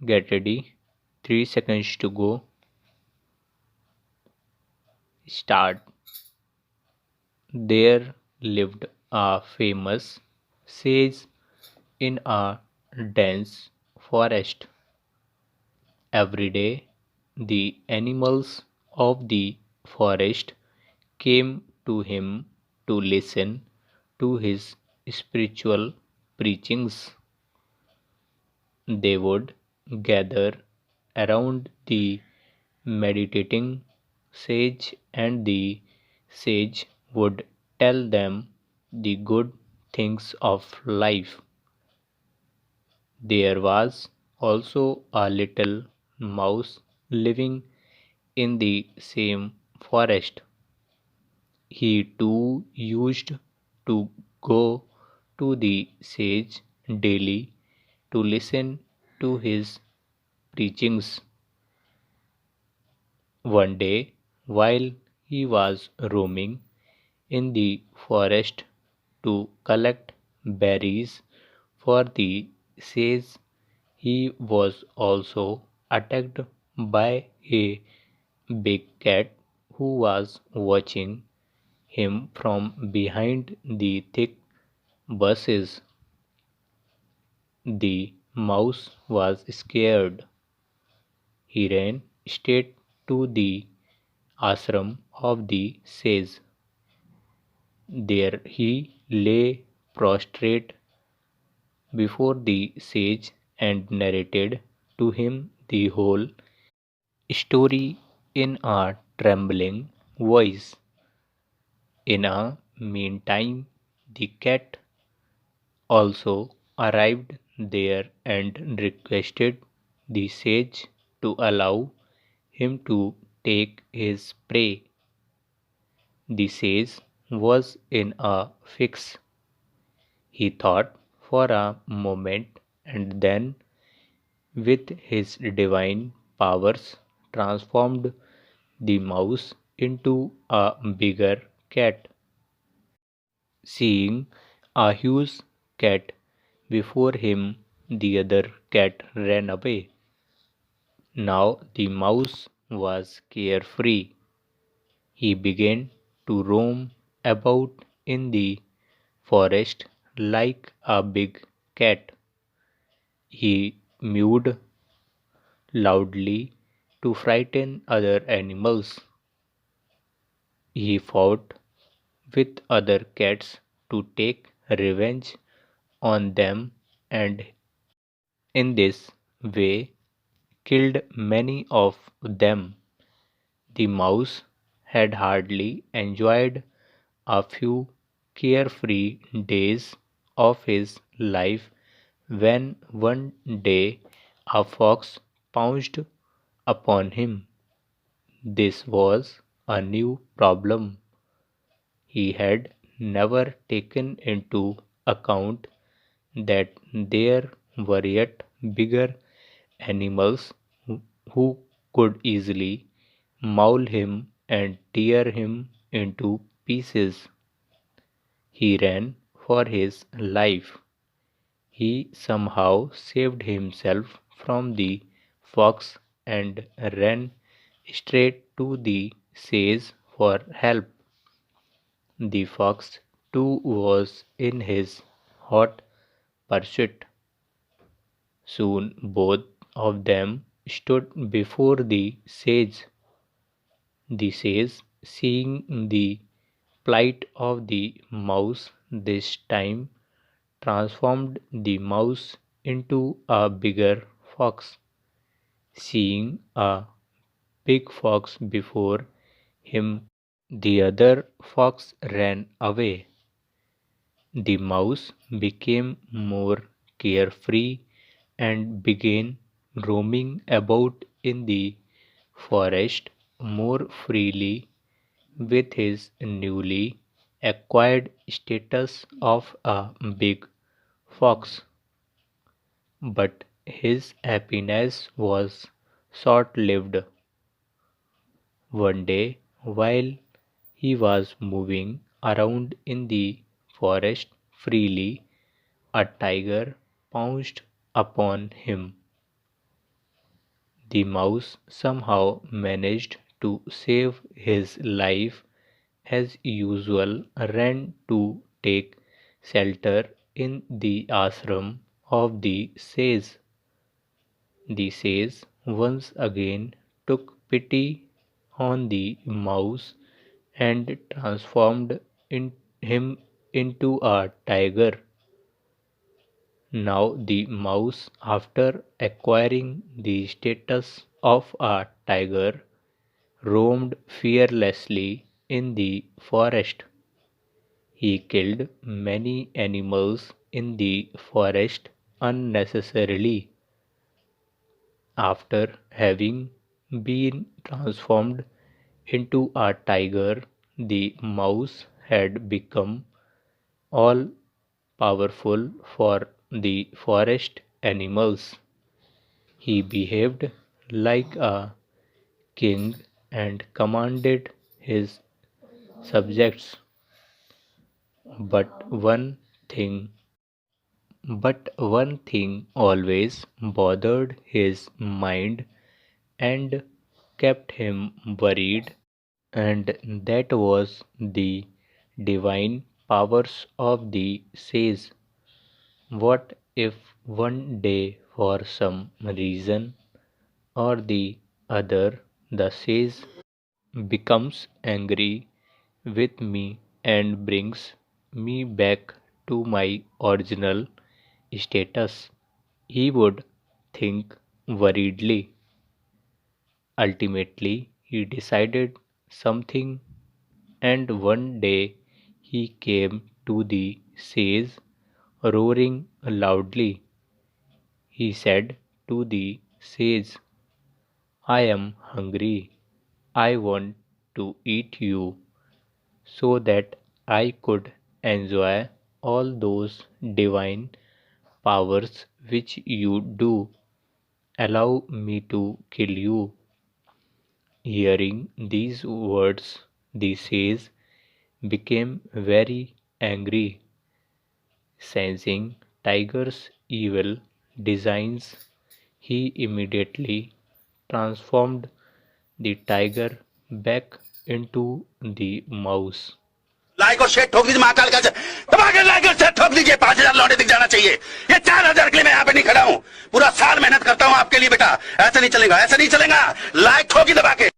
Get ready. 3 seconds to go. Start. There lived a famous sage in a dense forest. Every day, the animals of the forest came to him to listen to his spiritual preachings. They would gather around the meditating sage, and the sage would tell them the good things of life. There was also a little mouse living in the same forest. He too used to go to the sage daily to listen to his preachings. One day, while he was roaming in the forest to collect berries for the sage, he was also attacked by a big cat who was watching him from behind the thick bushes. The mouse was scared. He ran straight to the ashram of the sage. There he lay prostrate before the sage and narrated to him the whole story in a trembling voice. In a meantime, the cat also arrived there and requested the sage to allow him to take his prey. The sage was in a fix. He thought for a moment and then, with his divine powers, transformed the mouse into a bigger cat. Seeing a huge cat before him, the other cat ran away. Now the mouse was carefree. He began to roam about in the forest like a big cat. He mewed loudly to frighten other animals. He fought with other cats to take revenge on them, and in this way killed many of them. The mouse had hardly enjoyed a few carefree days of his life when one day a fox pounced upon him. This was a new problem. He had never taken into account that there were yet bigger animals who could easily maul him and tear him into pieces. He ran for his life. He somehow saved himself from the fox and ran straight to the sage for help. The fox too was in his hot pursuit. Soon both of them stood before the sage. The sage, seeing the plight of the mouse this time, transformed the mouse into a bigger fox. Seeing a big fox before him, the other fox ran away. The mouse became more carefree and began roaming about in the forest more freely with his newly acquired status of a big fox. But his happiness was short lived. One day, while he was moving around in the forest freely, a tiger pounced upon him. The mouse somehow managed to save his life, as usual, ran to take shelter in the ashram of the sage. The sage once again took pity on the mouse and transformed him into a tiger. Now the mouse, after acquiring the status of a tiger, roamed fearlessly in the forest. He killed many animals in the forest unnecessarily. After having been transformed into a tiger, the mouse had become all powerful for the forest animals. He behaved like a king and commanded his subjects. But one thing but one thing always bothered his mind and kept him worried, and that was the divine powers of the sage. What if one day, for some reason or the other, the sage becomes angry with me and brings me back to my original status? He would think worriedly. Ultimately, he decided something, and one day he came to the sage roaring loudly. He said to the sage, "I am hungry. I want to eat you so that I could enjoy all those divine powers which you do. Allow me to kill you." Hearing these words, the sage became very angry. Sensing Tiger's evil designs, he immediately transformed the tiger back into the mouse. Like और share ठोक दीजिए महाकाल का दबा के like और share ठोक दीजिए 5,000 लौटे दिख जाना चाहिए। ये 4,000 के लिए मैं यहाँ पे नहीं खड़ा हूँ, पूरा साल मेहनत करता हूँ आपके लिए बेटा। ऐसा नहीं चलेगा, ऐसा नहीं चलेगा। लाइक ठोकी दबा के।